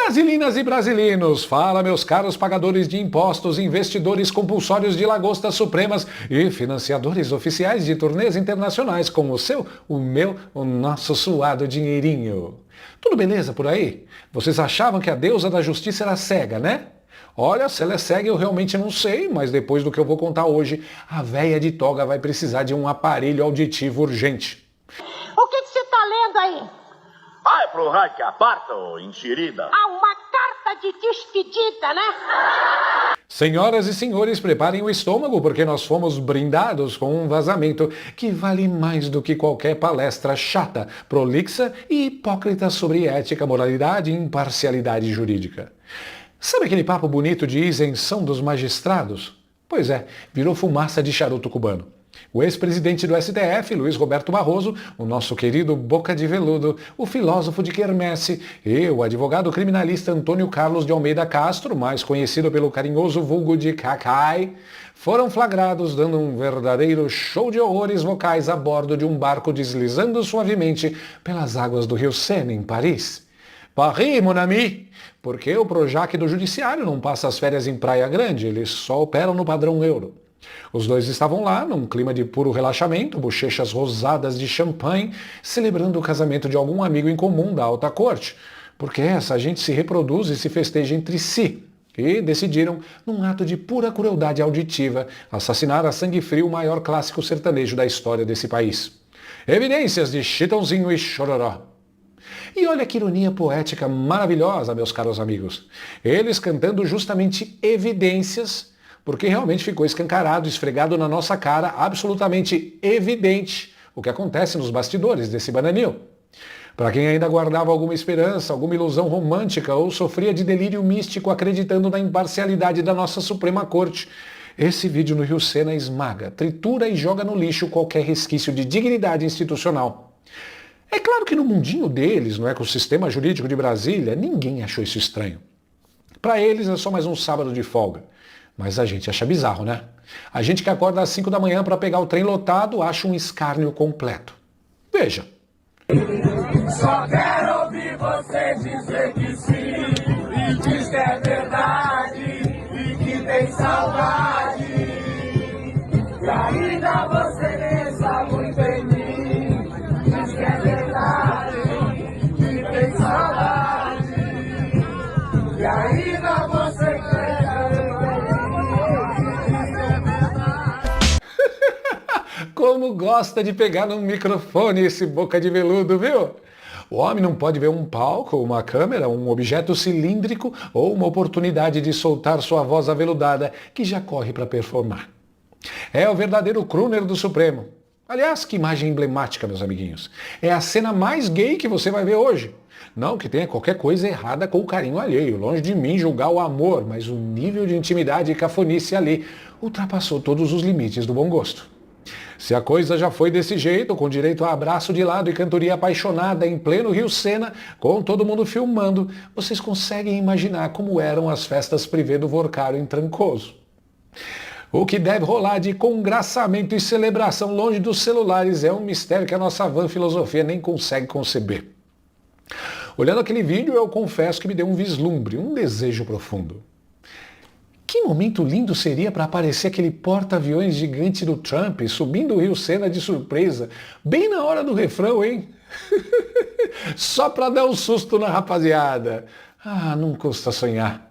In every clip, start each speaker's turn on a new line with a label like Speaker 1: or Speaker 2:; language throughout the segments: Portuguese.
Speaker 1: Brasilinas e brasilinos, fala meus caros pagadores de impostos, investidores compulsórios de lagostas supremas e financiadores oficiais de turnês internacionais com o seu, o meu, o nosso suado dinheirinho. Tudo beleza por aí? Vocês achavam que a deusa da justiça era cega, né? Olha, se ela é cega eu realmente não sei, mas depois do que eu vou contar hoje, a véia de toga vai precisar de um aparelho auditivo urgente.
Speaker 2: O que você tá lendo aí?
Speaker 3: Ah, é pro raio que aparta, ô enxerida.
Speaker 2: Ah, uma carta de despedida, né?
Speaker 1: Senhoras e senhores, preparem o estômago porque nós fomos brindados com um vazamento que vale mais do que qualquer palestra chata, prolixa e hipócrita sobre ética, moralidade e imparcialidade jurídica. Sabe aquele papo bonito de isenção dos magistrados? Pois é, virou fumaça de charuto cubano. O ex-presidente do STF, Luiz Roberto Barroso, o nosso querido Boca de Veludo, o filósofo de quermesse e o advogado criminalista Antônio Carlos de Almeida Castro, mais conhecido pelo carinhoso vulgo de Cacai, foram flagrados dando um verdadeiro show de horrores vocais a bordo de um barco deslizando suavemente pelas águas do Rio Sena, em Paris. Paris, mon ami, porque o Projac do Judiciário não passa as férias em Praia Grande, eles só operam no padrão euro. Os dois estavam lá, num clima de puro relaxamento, bochechas rosadas de champanhe, celebrando o casamento de algum amigo em comum da alta corte, porque essa gente se reproduz e se festeja entre si, e decidiram, num ato de pura crueldade auditiva, assassinar a sangue frio o maior clássico sertanejo da história desse país. Evidências de Chitãozinho e Chororó. E olha que ironia poética maravilhosa, meus caros amigos. Eles cantando justamente evidências, porque realmente ficou escancarado, esfregado na nossa cara, absolutamente evidente o que acontece nos bastidores desse bananil. Para quem ainda guardava alguma esperança, alguma ilusão romântica ou sofria de delírio místico acreditando na imparcialidade da nossa Suprema Corte, esse vídeo no Rio Sena esmaga, tritura e joga no lixo qualquer resquício de dignidade institucional. É claro que no mundinho deles, no ecossistema jurídico de Brasília, ninguém achou isso estranho. Para eles é só mais um sábado de folga. Mas a gente acha bizarro, né? A gente que acorda às 5 da manhã para pegar o trem lotado acha um escárnio completo. Veja.
Speaker 4: Só quero ouvir você dizer que sim, e diz que é verdade, e que tem saudade. E ainda você pensa muito em mim, diz que é verdade, e tem saudade. E ainda você quer.
Speaker 1: Como gosta de pegar no microfone esse Boca de Veludo, viu? O homem não pode ver um palco, uma câmera, um objeto cilíndrico ou uma oportunidade de soltar sua voz aveludada que já corre para performar. É o verdadeiro crooner do Supremo. Aliás, que imagem emblemática, meus amiguinhos. É a cena mais gay que você vai ver hoje. Não que tenha qualquer coisa errada com o carinho alheio, longe de mim julgar o amor, mas o nível de intimidade e cafonice ali ultrapassou todos os limites do bom gosto. Se a coisa já foi desse jeito, com direito a abraço de lado e cantoria apaixonada em pleno Rio Sena, com todo mundo filmando, vocês conseguem imaginar como eram as festas privê do Vorcário em Trancoso. O que deve rolar de congraçamento e celebração longe dos celulares é um mistério que a nossa van filosofia nem consegue conceber. Olhando aquele vídeo, eu confesso que me deu um vislumbre, um desejo profundo. Que momento lindo seria para aparecer aquele porta-aviões gigante do Trump subindo o Rio Sena de surpresa, bem na hora do refrão, hein? Só para dar um susto na rapaziada. Ah, não custa sonhar.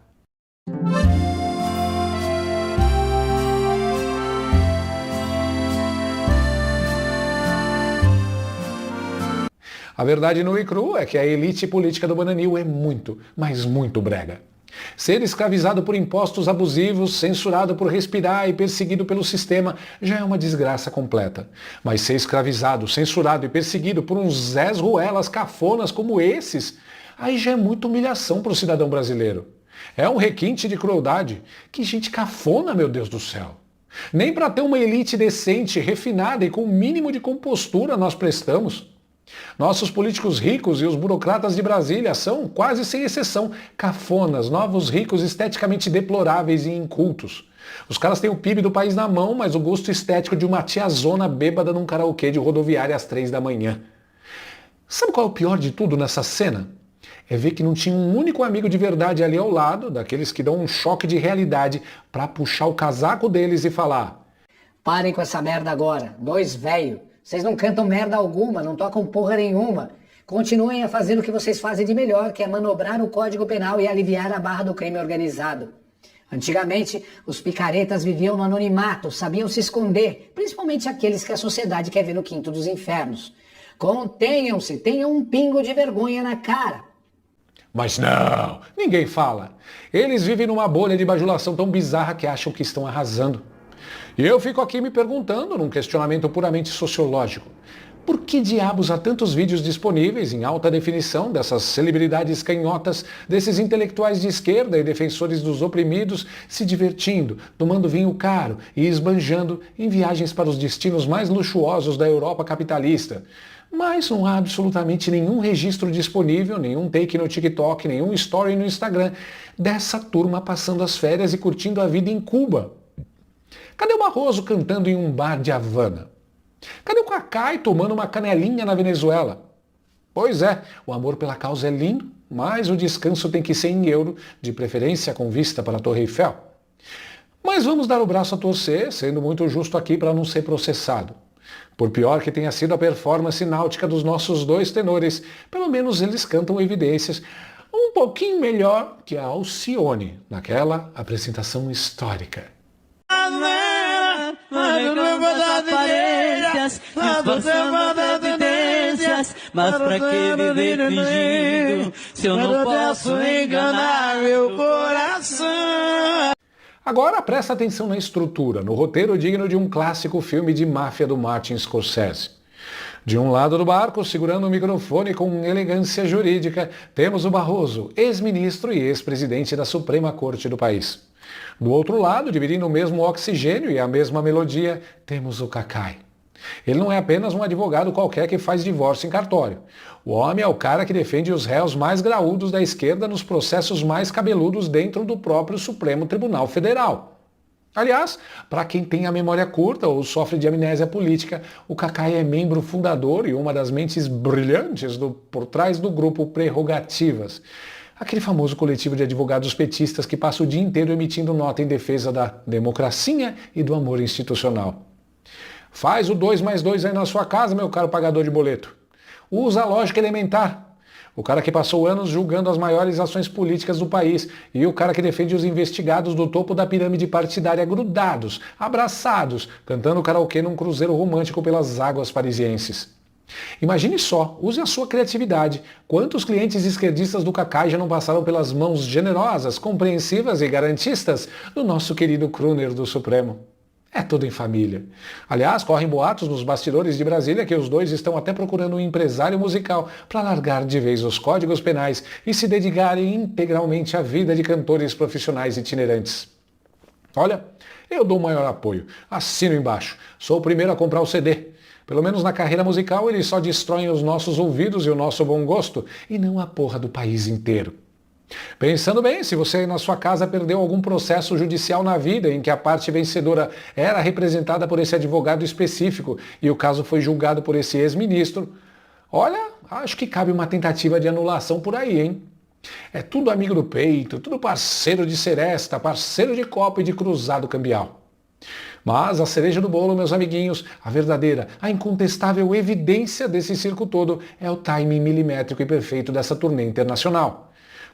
Speaker 1: A verdade nua e crua é que a elite política do Bananil é muito, mas muito brega. Ser escravizado por impostos abusivos, censurado por respirar e perseguido pelo sistema já é uma desgraça completa. Mas ser escravizado, censurado e perseguido por uns Zés Ruelas cafonas como esses, aí já é muita humilhação para o cidadão brasileiro. É um requinte de crueldade. Que gente cafona, meu Deus do céu. Nem para ter uma elite decente, refinada e com o mínimo de compostura nós prestamos. Nossos políticos ricos e os burocratas de Brasília são, quase sem exceção, cafonas, novos ricos esteticamente deploráveis e incultos. Os caras têm o PIB do país na mão, mas o gosto estético de uma tiazona bêbada num karaokê de rodoviária às 3 da manhã. Sabe qual é o pior de tudo nessa cena? é ver que não tinha um único amigo de verdade ali ao lado, daqueles que dão um choque de realidade para puxar o casaco deles e falar:
Speaker 5: parem com essa merda agora, dois velho. Vocês não cantam merda alguma, não tocam porra nenhuma. Continuem a fazer o que vocês fazem de melhor, que é manobrar o Código Penal e aliviar a barra do crime organizado. Antigamente, os picaretas viviam no anonimato, sabiam se esconder, principalmente aqueles que a sociedade quer ver no quinto dos infernos. Contenham-se, tenham um pingo de vergonha na cara.
Speaker 1: Mas não, ninguém fala. Eles vivem numa bolha de bajulação tão bizarra que acham que estão arrasando. E eu fico aqui me perguntando, num questionamento puramente sociológico, por que diabos há tantos vídeos disponíveis em alta definição dessas celebridades canhotas, desses intelectuais de esquerda e defensores dos oprimidos se divertindo, tomando vinho caro e esbanjando em viagens para os destinos mais luxuosos da Europa capitalista? Mas não há absolutamente nenhum registro disponível, nenhum take no TikTok, nenhum story no Instagram dessa turma passando as férias e curtindo a vida em Cuba. Cadê o Barroso cantando em um bar de Havana? Cadê o Cacai tomando uma canelinha na Venezuela? Pois é, o amor pela causa é lindo, mas o descanso tem que ser em euro, de preferência com vista para a Torre Eiffel. Mas vamos dar o braço a torcer, sendo muito justo aqui para não ser processado. Por pior que tenha sido a performance náutica dos nossos dois tenores, pelo menos eles cantam evidências um pouquinho melhor que a Alcione, naquela apresentação histórica.
Speaker 6: Mas pra que viver fingindo, se eu não posso enganar meu coração?
Speaker 1: Agora presta atenção na estrutura, no roteiro digno de um clássico filme de máfia do Martin Scorsese. De um lado do barco, segurando o microfone com elegância jurídica, temos o Barroso, ex-ministro e ex-presidente da Suprema Corte do país. Do outro lado, dividindo o mesmo oxigênio e a mesma melodia, temos o Cacai. Ele não é apenas um advogado qualquer que faz divórcio em cartório. O homem é o cara que defende os réus mais graúdos da esquerda nos processos mais cabeludos dentro do próprio Supremo Tribunal Federal. Aliás, para quem tem a memória curta ou sofre de amnésia política, o Cacai é membro fundador e uma das mentes brilhantes por trás do grupo Prerrogativas. Aquele famoso coletivo de advogados petistas que passa o dia inteiro emitindo nota em defesa da democracia e do amor institucional. Faz o 2 mais 2 aí na sua casa, meu caro pagador de boleto. Usa a lógica elementar. O cara que passou anos julgando as maiores ações políticas do país e o cara que defende os investigados do topo da pirâmide partidária grudados, abraçados, cantando karaokê num cruzeiro romântico pelas águas parisienses. Imagine só, use a sua criatividade. Quantos clientes esquerdistas do Cacai já não passaram pelas mãos generosas, compreensivas e garantistas do nosso querido crooner do Supremo? É tudo em família. Aliás, correm boatos nos bastidores de Brasília que os dois estão até procurando um empresário musical para largar de vez os códigos penais e se dedicarem integralmente à vida de cantores profissionais itinerantes. Olha, eu dou o maior apoio. Assino embaixo. Sou o primeiro a comprar o CD. Pelo menos na carreira musical eles só destroem os nossos ouvidos e o nosso bom gosto, e não a porra do país inteiro. Pensando bem, se você aí na sua casa perdeu algum processo judicial na vida em que a parte vencedora era representada por esse advogado específico e o caso foi julgado por esse ex-ministro, olha, acho que cabe uma tentativa de anulação por aí, hein? É tudo amigo do peito, tudo parceiro de seresta, parceiro de copo e de cruzado cambial. Mas a cereja do bolo, meus amiguinhos, a verdadeira, a incontestável evidência desse circo todo é o timing milimétrico e perfeito dessa turnê internacional.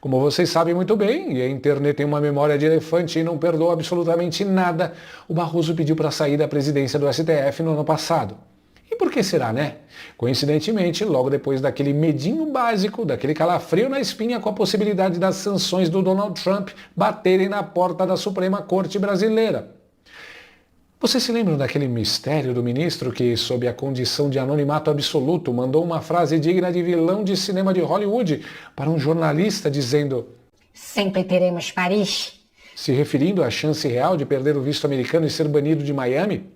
Speaker 1: Como vocês sabem muito bem, e a internet tem uma memória de elefante e não perdoa absolutamente nada, o Barroso pediu para sair da presidência do STF no ano passado. E por que será, né? Coincidentemente, logo depois daquele medinho básico, daquele calafrio na espinha com a possibilidade das sanções do Donald Trump baterem na porta da Suprema Corte brasileira. Vocês se lembram daquele mistério do ministro que, sob a condição de anonimato absoluto, mandou uma frase digna de vilão de cinema de Hollywood para um jornalista dizendo:
Speaker 5: sempre teremos Paris.
Speaker 1: Se referindo à chance real de perder o visto americano e ser banido de Miami?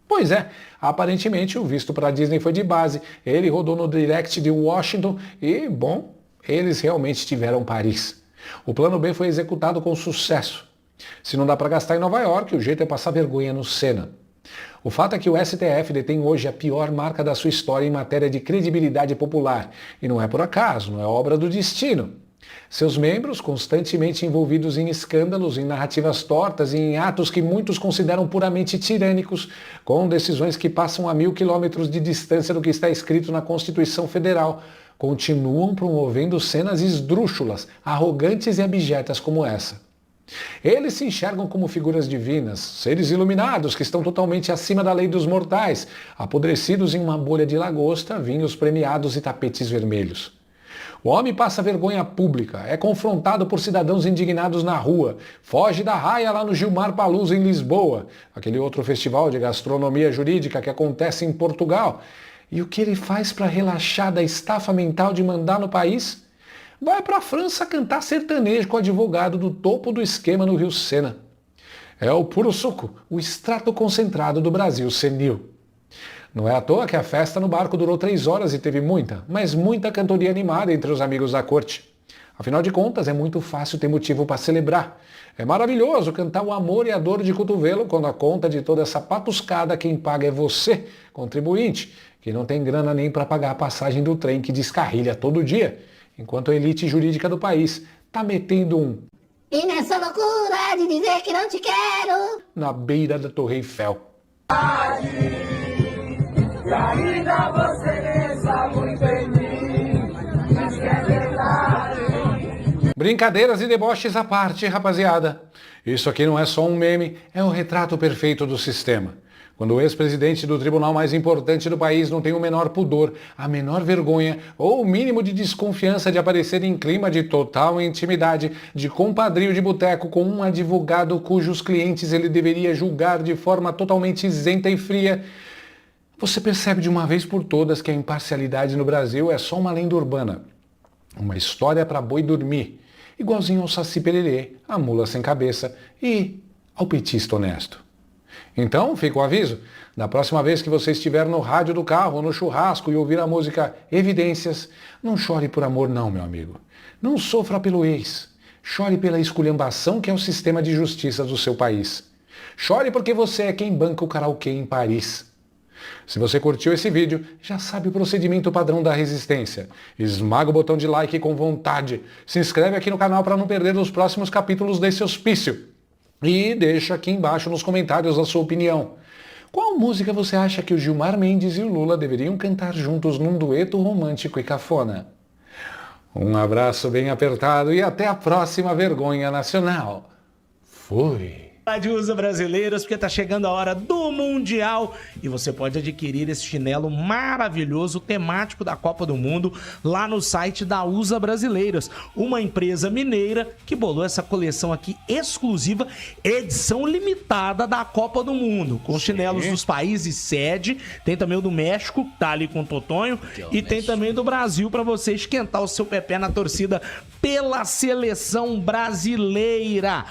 Speaker 1: Pois é, aparentemente o visto para a Disney foi de base, ele rodou no direct de Washington e, bom, eles realmente tiveram Paris. O plano B foi executado com sucesso. Se não dá para gastar em Nova York, o jeito é passar vergonha no Sena. O fato é que o STF detém hoje a pior marca da sua história em matéria de credibilidade popular. E não é por acaso, não é obra do destino. Seus membros, constantemente envolvidos em escândalos, em narrativas tortas e em atos que muitos consideram puramente tirânicos, com decisões que passam a 1000 quilômetros de distância do que está escrito na Constituição Federal, continuam promovendo cenas esdrúxulas, arrogantes e abjetas como essa. Eles se enxergam como figuras divinas, seres iluminados que estão totalmente acima da lei dos mortais, apodrecidos em uma bolha de lagosta, vinhos premiados e tapetes vermelhos. O homem passa vergonha pública, é confrontado por cidadãos indignados na rua, foge da raia lá no Gilmar Palusa em Lisboa, aquele outro festival de gastronomia jurídica que acontece em Portugal. E o que ele faz para relaxar da estafa mental de mandar no país? Vai para a França cantar sertanejo com o advogado do topo do esquema no Rio Sena. É o puro suco, o extrato concentrado do Brasil senil. Não é à toa que a festa no barco durou 3 horas e teve muita, mas muita cantoria animada entre os amigos da corte. Afinal de contas, é muito fácil ter motivo para celebrar. É maravilhoso cantar o amor e a dor de cotovelo quando a conta de toda essa patuscada quem paga é você, contribuinte, que não tem grana nem para pagar a passagem do trem que descarrilha todo dia, enquanto a elite jurídica do país tá metendo um
Speaker 2: E nessa loucura de dizer que não te quero,
Speaker 1: na beira da Torre Eiffel.
Speaker 4: E ainda você pensa muito em mim, diz que é verdade.
Speaker 1: Brincadeiras e deboches à parte, rapaziada. Isso aqui não é só um meme, é o retrato perfeito do sistema. Quando o ex-presidente do tribunal mais importante do país não tem o menor pudor, a menor vergonha ou o mínimo de desconfiança de aparecer em clima de total intimidade, de compadrio de boteco com um advogado cujos clientes ele deveria julgar de forma totalmente isenta e fria, você percebe de uma vez por todas que a imparcialidade no Brasil é só uma lenda urbana. Uma história para boi dormir, igualzinho ao Saci Pererê, a mula sem cabeça e ao petista honesto. Então, fica o aviso, da próxima vez que você estiver no rádio do carro ou no churrasco e ouvir a música Evidências, não chore por amor não, meu amigo. Não sofra pelo ex. Chore pela esculhambação que é o sistema de justiça do seu país. Chore porque você é quem banca o karaokê em Paris. Se você curtiu esse vídeo, já sabe o procedimento padrão da resistência. Esmaga o botão de like com vontade. Se inscreve aqui no canal para não perder os próximos capítulos desse hospício. E deixa aqui embaixo nos comentários a sua opinião. Qual música você acha que o Gilmar Mendes e o Lula deveriam cantar juntos num dueto romântico e cafona? Um abraço bem apertado e até a próxima vergonha nacional. Fui!
Speaker 7: De USA Brasileiras, porque tá chegando a hora do Mundial e você pode adquirir esse chinelo maravilhoso temático da Copa do Mundo lá no site da USA Brasileiras, uma empresa mineira que bolou essa coleção aqui exclusiva, edição limitada da Copa do Mundo, com chinelos dos países sede, tem também o do México, tá ali com o Totonho, e tem também do Brasil para você esquentar o seu pé na torcida pela seleção brasileira.